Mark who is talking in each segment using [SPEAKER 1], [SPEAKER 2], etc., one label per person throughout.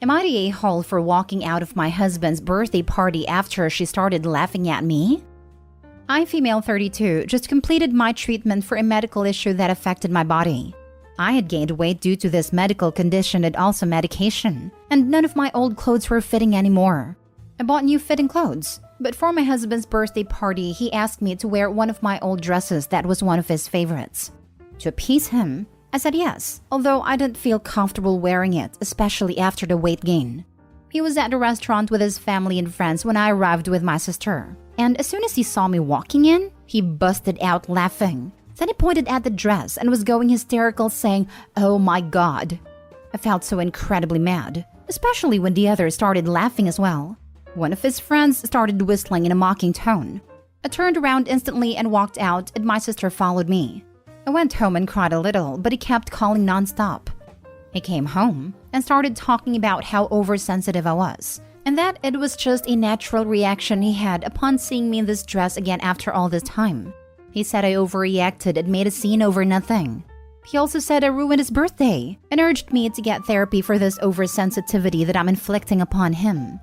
[SPEAKER 1] Am I the a-hole for walking out of my husband's birthday party after she started laughing at me? I, female 32, just completed my treatment for a medical issue that affected my body. I had gained weight due to this medical condition and also medication, and none of my old clothes were fitting anymore. I bought new fitting clothes, but for my husband's birthday party, he asked me to wear one of my old dresses that was one of his favorites. To appease him, I said yes, although I didn't feel comfortable wearing it, especially after the weight gain. He was at the restaurant with his family and friends when I arrived with my sister, and as soon as he saw me walking in, he busted out laughing. Then he pointed at the dress and was going hysterical, saying, "Oh my God." I felt so incredibly mad, especially when the others started laughing as well. One of his friends started whistling in a mocking tone. I turned around instantly and walked out, and my sister followed me. I went home and cried a little, but he kept calling nonstop. He came home and started talking about how oversensitive I was, and that it was just a natural reaction he had upon seeing me in this dress again after all this time. He said I overreacted and made a scene over nothing. He also said I ruined his birthday and urged me to get therapy for this oversensitivity that I'm inflicting upon him.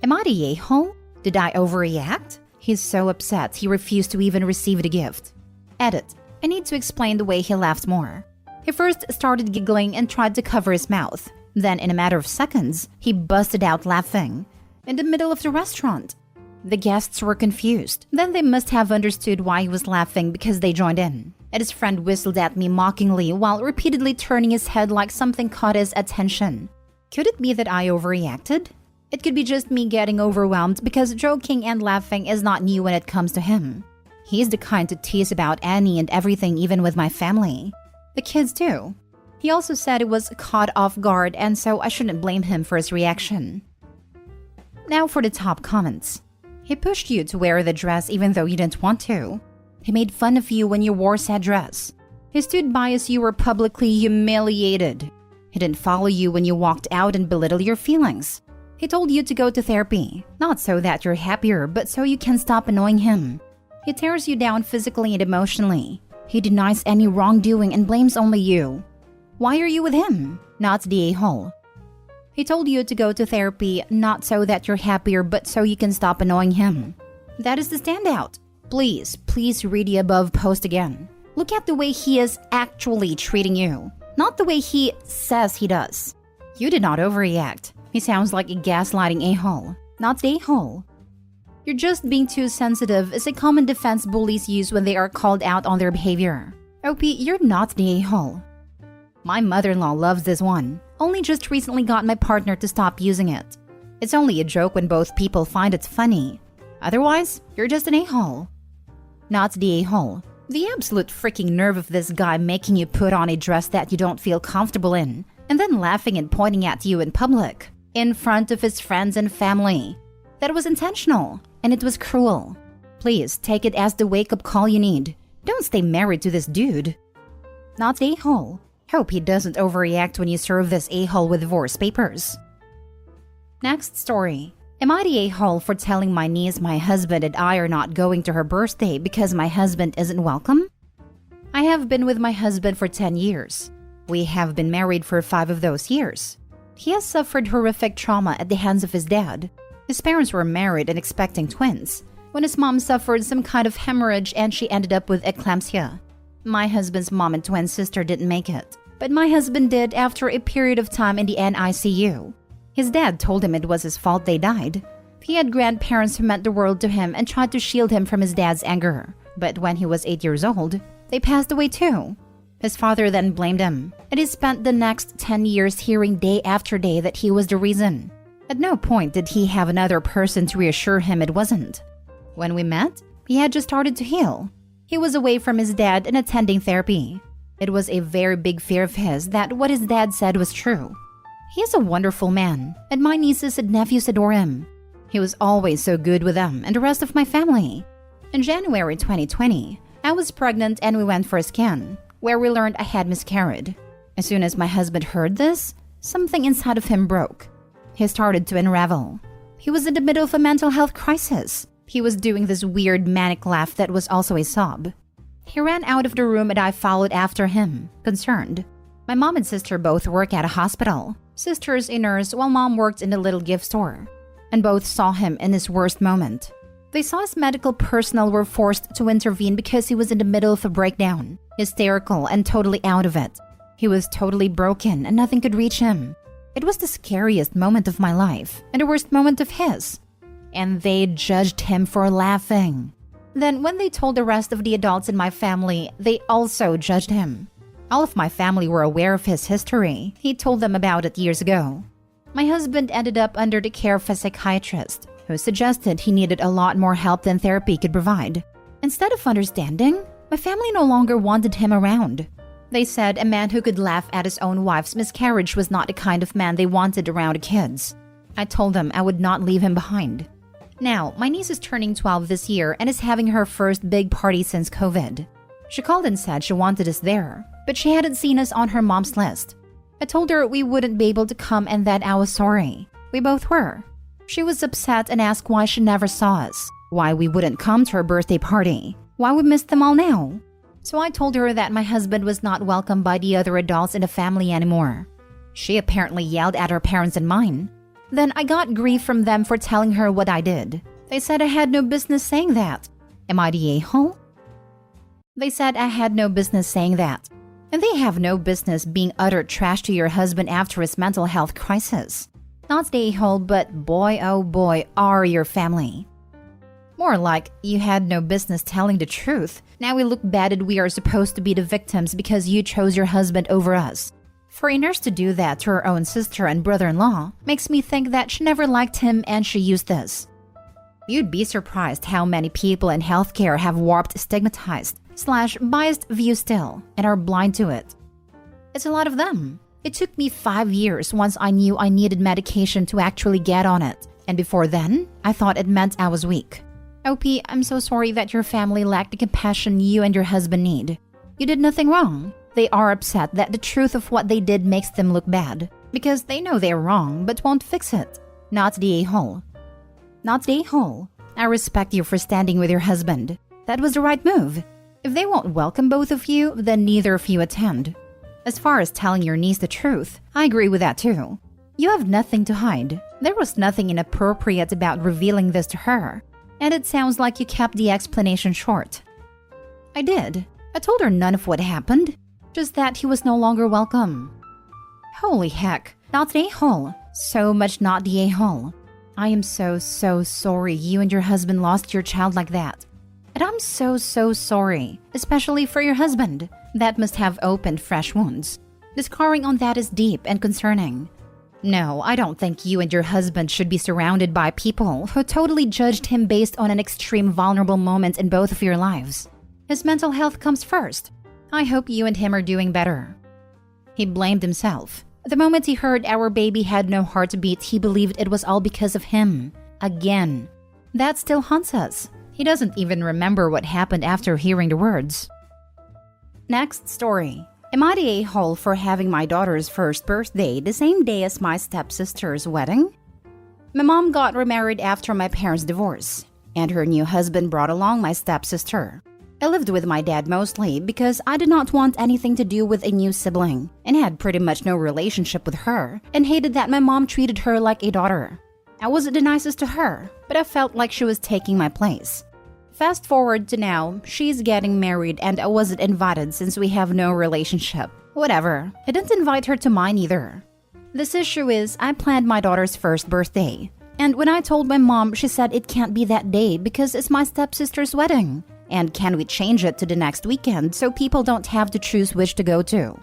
[SPEAKER 1] Am I the a-hole? Did I overreact? He's so upset he refused to even receive the gift. Edit. I need to explain the way he laughed more. He first started giggling and tried to cover his mouth. Then, in a matter of seconds, he busted out laughing. In the middle of the restaurant. The guests were confused. Then they must have understood why he was laughing because they joined in. And his friend whistled at me mockingly while repeatedly turning his head like something caught his attention. Could it be that I overreacted? It could be just me getting overwhelmed because joking and laughing is not new when it comes to him. He's the kind to tease about any and everything, even with my family. The kids too. He also said it was caught off guard, and so I shouldn't blame him for his reaction. Now for the top comments. He pushed you to wear the dress even though you didn't want to. He made fun of you when you wore said dress. He stood by as you were publicly humiliated. He didn't follow you when you walked out and belittled your feelings. He told you to go to therapy, not so that you're happier, but so you can stop annoying him. He tears you down physically and emotionally. He denies any wrongdoing and blames only you. Why are you with him? Not the a-hole. He told you to go to therapy, not so that you're happier, but so you can stop annoying him. That is the standout. Please read the above post again. Look at the way he is actually treating you, not the way he says he does. You did not overreact. He sounds like a gaslighting a-hole, not the a-hole. You're just being too sensitive is a common defense bullies use when they are called out on their behavior. OP, you're not the a-hole. My mother-in-law loves this one. Only just recently got my partner to stop using it. It's only a joke when both people find it funny. Otherwise, you're just an a-hole. Not the a-hole. The absolute freaking nerve of this guy making you put on a dress that you don't feel comfortable in, and then laughing and pointing at you in public, in front of his friends and family. That was intentional, and it was cruel. Please take it as the wake-up call you need. Don't stay married to this dude. Not the a-hole. Hope he doesn't overreact when you serve this a-hole with divorce papers. Next story. Am I the a-hole for telling my niece my husband and I are not going to her birthday because my husband isn't welcome? I have been with my husband for 10 years. We have been married for 5 of those years. He has suffered horrific trauma at the hands of his dad. His parents were married and expecting twins, when his mom suffered some kind of hemorrhage and she ended up with eclampsia. My husband's mom and twin sister didn't make it, but my husband did after a period of time in the NICU. His dad told him it was his fault they died. He had grandparents who meant the world to him and tried to shield him from his dad's anger, but when he was 8 years old, they passed away too. His father then blamed him, and he spent the next 10 years hearing day after day that he was the reason. At no point did he have another person to reassure him it wasn't. When we met, he had just started to heal. He was away from his dad and attending therapy. It was a very big fear of his that what his dad said was true. He is a wonderful man, and my nieces and nephews adore him. He was always so good with them and the rest of my family. In January 2020, I was pregnant and we went for a scan, where we learned I had miscarried. As soon as my husband heard this, something inside of him broke. He started to unravel. He was in the middle of a mental health crisis. He was doing this weird manic laugh that was also a sob. He ran out of the room and I followed after him, concerned. My mom and sister both work at a hospital. Sister's a nurse while mom worked in a little gift store. And both saw him in his worst moment. They saw his medical personnel were forced to intervene because he was in the middle of a breakdown, hysterical and totally out of it. He was totally broken and nothing could reach him. It was the scariest moment of my life and the worst moment of his. And they judged him for laughing. Then when they told the rest of the adults in my family, they also judged him. All of my family were aware of his history. He told them about it years ago. My husband ended up under the care of a psychiatrist who suggested he needed a lot more help than therapy could provide. Instead of understanding, my family no longer wanted him around. They said a man who could laugh at his own wife's miscarriage was not the kind of man they wanted around the kids. I told them I would not leave him behind. Now, my niece is turning 12 this year and is having her first big party since COVID. She called and said she wanted us there, but she hadn't seen us on her mom's list. I told her we wouldn't be able to come and that I was sorry. We both were. She was upset and asked why she never saw us, why we wouldn't come to her birthday party, why we missed them all now. So I told her that my husband was not welcome by the other adults in the family anymore. She apparently yelled at her parents and mine. Then I got grief from them for telling her what I did. They said I had no business saying that. Am I the a-hole? They said I had no business saying that. And they have no business being utter trash to your husband after his mental health crisis. Not the a-hole, but boy oh boy are your family. More like, you had no business telling the truth. Now we look bad and we are supposed to be the victims because you chose your husband over us. For a nurse to do that to her own sister and brother-in-law makes me think that she never liked him and she used this. You'd be surprised how many people in healthcare have warped, stigmatized, / biased views still and are blind to it. It's a lot of them. It took me 5 years once I knew I needed medication to actually get on it. And before then, I thought it meant I was weak. OP, I'm so sorry that your family lacked the compassion you and your husband need. You did nothing wrong. They are upset that the truth of what they did makes them look bad. Because they know they're wrong but won't fix it. Not the a-hole. Not the a-hole. I respect you for standing with your husband. That was the right move. If they won't welcome both of you, then neither of you attend. As far as telling your niece the truth, I agree with that too. You have nothing to hide. There was nothing inappropriate about revealing this to her. And it sounds like you kept the explanation short. I did. I told her none of what happened. Just that he was no longer welcome. Holy heck, not the a-hole. So much not the a-hole. I am so sorry you and your husband lost your child like that. And I'm so sorry, especially for your husband. That must have opened fresh wounds. The scarring on that is deep and concerning. No, I don't think you and your husband should be surrounded by people who totally judged him based on an extreme vulnerable moment in both of your lives. His mental health comes first. I hope you and him are doing better. He blamed himself. The moment he heard our baby had no heartbeat, he believed it was all because of him. Again. That still haunts us. He doesn't even remember what happened after hearing the words. Next story. Am I the a-hole for having my daughter's first birthday the same day as my stepsister's wedding? My mom got remarried after my parents' divorce, and her new husband brought along my stepsister. I lived with my dad mostly because I did not want anything to do with a new sibling and had pretty much no relationship with her and hated that my mom treated her like a daughter. I wasn't the nicest to her, but I felt like she was taking my place. Fast forward to now, she's getting married and I wasn't invited since we have no relationship. Whatever, I didn't invite her to mine either. This issue is I planned my daughter's first birthday. And when I told my mom, she said it can't be that day because it's my stepsister's wedding. And can we change it to the next weekend so people don't have to choose which to go to?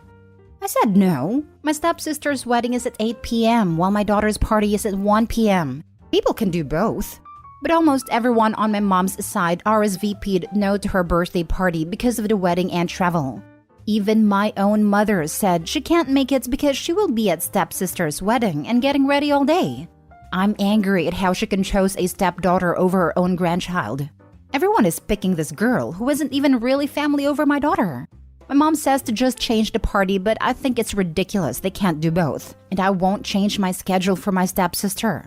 [SPEAKER 1] I said no. My stepsister's wedding is at 8 p.m. while my daughter's party is at 1 p.m. People can do both. But almost everyone on my mom's side RSVP'd no to her birthday party because of the wedding and travel. Even my own mother said she can't make it because she will be at stepsister's wedding and getting ready all day. I'm angry at how she can choose a stepdaughter over her own grandchild. Everyone is picking this girl who isn't even really family over my daughter. My mom says to just change the party, but I think it's ridiculous they can't do both. And I won't change my schedule for my stepsister.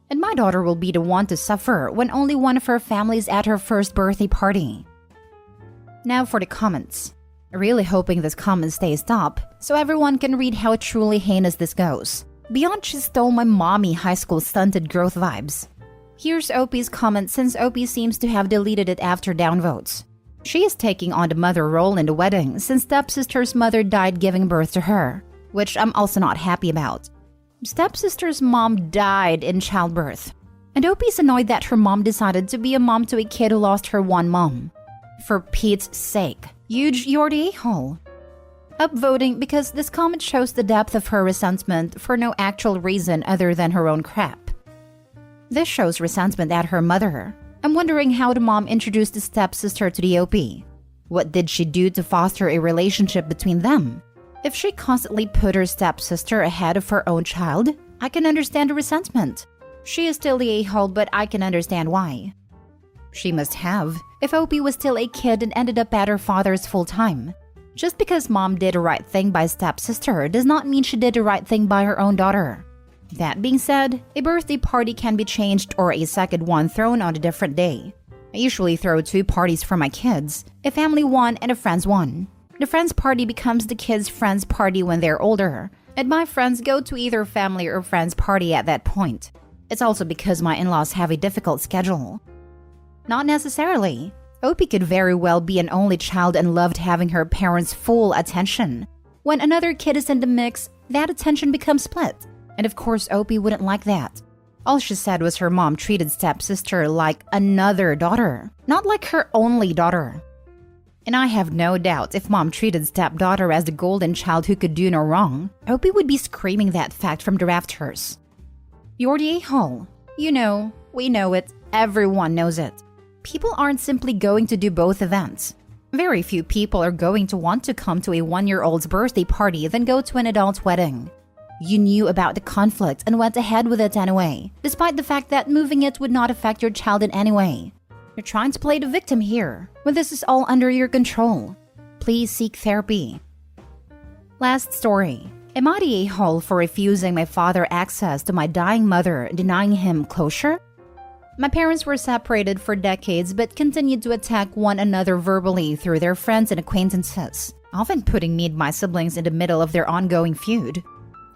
[SPEAKER 1] And my daughter will be the one to suffer when only one of her families at her first birthday party. Now for the comments. Really hoping this comment stays top, so everyone can read how truly heinous this goes. Beyond she stole my mommy high school stunted growth vibes. Here's OP's comment since OP seems to have deleted it after downvotes. She is taking on the mother role in the wedding since stepsister's mother died giving birth to her, which I'm also not happy about. Stepsister's mom died in childbirth, and OP's annoyed that her mom decided to be a mom to a kid who lost her one mom. For Pete's sake, huge you're the a-hole. Upvoting because this comment shows the depth of her resentment for no actual reason other than her own crap. This shows resentment at her mother. I'm wondering how the mom introduced the stepsister to the OP. What did she do to foster a relationship between them? If she constantly put her stepsister ahead of her own child, I can understand the resentment. She is still the a-hole, but I can understand why. She must have, if OP was still a kid and ended up at her father's full-time. Just because mom did the right thing by stepsister does not mean she did the right thing by her own daughter. That being said, a birthday party can be changed or a second one thrown on a different day. I usually throw 2 parties for my kids, a family one and a friends one. The friends party becomes the kids' friends party when they're older, and my friends go to either family or friends party at that point. It's also because my in-laws have a difficult schedule. Not necessarily. OP could very well be an only child and loved having her parents' full attention. When another kid is in the mix, that attention becomes split. And of course, OP wouldn't like that. All she said was her mom treated stepsister like another daughter, not like her only daughter. And I have no doubt if mom treated stepdaughter as the golden child who could do no wrong, OP would be screaming that fact from the rafters. You're the a-hole. You know, we know it, everyone knows it. People aren't simply going to do both events. Very few people are going to want to come to a 1-year-old's birthday party than go to an adult wedding. You knew about the conflict and went ahead with it anyway, despite the fact that moving it would not affect your child in any way. You're trying to play the victim here, when this is all under your control. Please seek therapy. Last story. Am I the a-hole for refusing my father access to my dying mother, denying him closure? My parents were separated for decades but continued to attack one another verbally through their friends and acquaintances, often putting me and my siblings in the middle of their ongoing feud.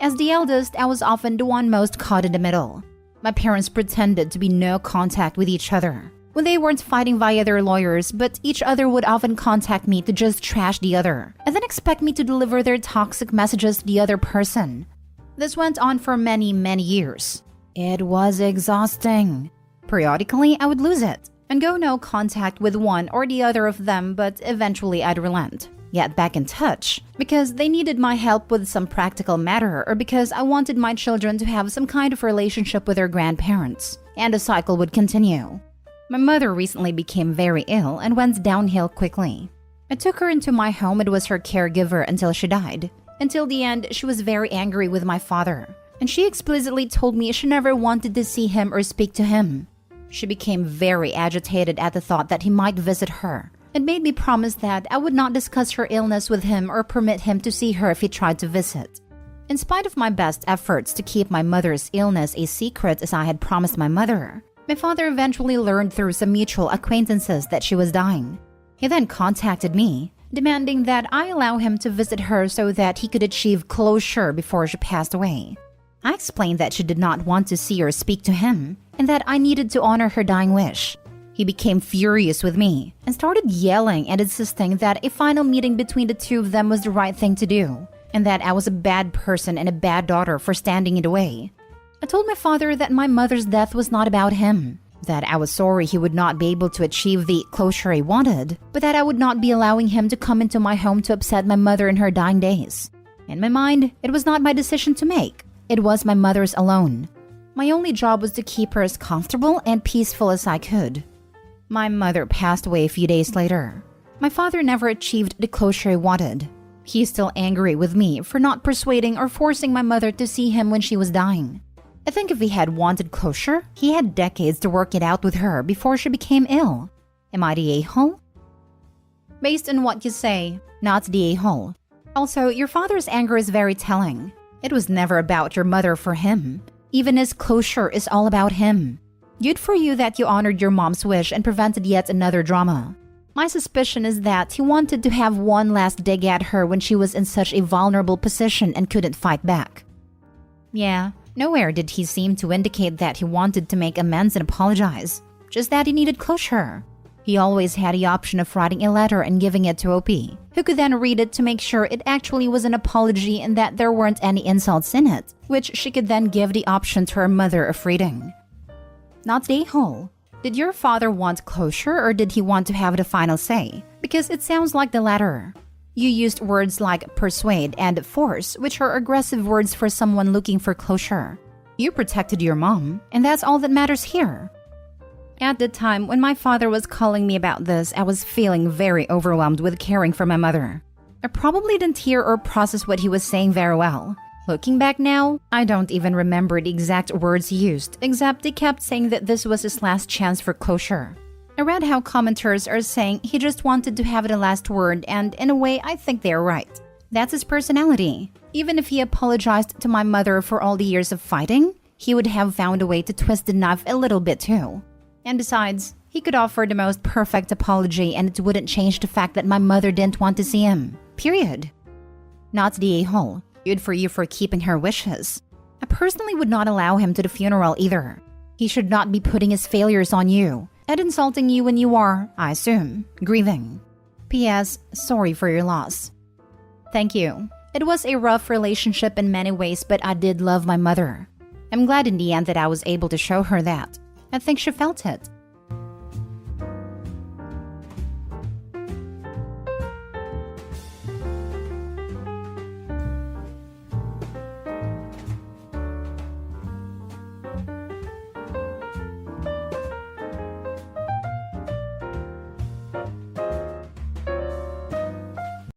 [SPEAKER 1] As the eldest, I was often the one most caught in the middle. My parents pretended to be no contact with each other when they weren't fighting via their lawyers, but each other would often contact me to just trash the other and then expect me to deliver their toxic messages to the other person. This went on for many, many years. It was exhausting. Periodically, I would lose it and go no contact with one or the other of them, but eventually I'd relent. Get back in touch because they needed my help with some practical matter or because I wanted my children to have some kind of relationship with their grandparents, and the cycle would continue. My mother recently became very ill and went downhill quickly. I took her into my home and was her caregiver until she died. Until the end, she was very angry with my father, and she explicitly told me she never wanted to see him or speak to him. She became very agitated at the thought that he might visit her, and made me promise that I would not discuss her illness with him or permit him to see her if he tried to visit. In spite of my best efforts to keep my mother's illness a secret as I had promised my mother, my father eventually learned through some mutual acquaintances that she was dying. He then contacted me, demanding that I allow him to visit her so that he could achieve closure before she passed away. I explained that she did not want to see or speak to him, and that I needed to honor her dying wish. He became furious with me and started yelling and insisting that a final meeting between the two of them was the right thing to do, and that I was a bad person and a bad daughter for standing in the way. I told my father that my mother's death was not about him, that I was sorry he would not be able to achieve the closure he wanted, but that I would not be allowing him to come into my home to upset my mother in her dying days. In my mind, it was not my decision to make. It was my mother's alone. My only job was to keep her as comfortable and peaceful as I could. My mother passed away a few days later. My father never achieved the closure he wanted. He's still angry with me for not persuading or forcing my mother to see him when she was dying. I think if he had wanted closure, he had decades to work it out with her before she became ill. Am I the a-hole? Based on what you say, not the a-hole. Also, your father's anger is very telling. It was never about your mother for him. Even his closure is all about him. Good for you that you honored your mom's wish and prevented yet another drama. My suspicion is that he wanted to have one last dig at her when she was in such a vulnerable position and couldn't fight back. Yeah, nowhere did he seem to indicate that he wanted to make amends and apologize, just that he needed closure. He always had the option of writing a letter and giving it to OP, who could then read it to make sure it actually was an apology and that there weren't any insults in it, which she could then give the option to her mother of reading. Not the a-hole. Did your father want closure or did he want to have the final say? Because it sounds like the latter. You used words like persuade and force, which are aggressive words for someone looking for closure. You protected your mom, and that's all that matters here. At the time when my father was calling me about this, I was feeling very overwhelmed with caring for my mother. I probably didn't hear or process what he was saying very well. Looking back now, I don't even remember the exact words used, except he kept saying that this was his last chance for closure. I read how commenters are saying he just wanted to have the last word, and in a way, I think they're right. That's his personality. Even if he apologized to my mother for all the years of fighting, he would have found a way to twist the knife a little bit too. And besides, he could offer the most perfect apology and it wouldn't change the fact that my mother didn't want to see him. Period. Not the a-hole. Good for you for keeping her wishes. I personally would not allow him to the funeral either. He should not be putting his failures on you and insulting you when you are, I assume, grieving. P.S. Sorry for your loss. Thank you. It was a rough relationship in many ways, but I did love my mother. I'm glad in the end that I was able to show her that. I think she felt it.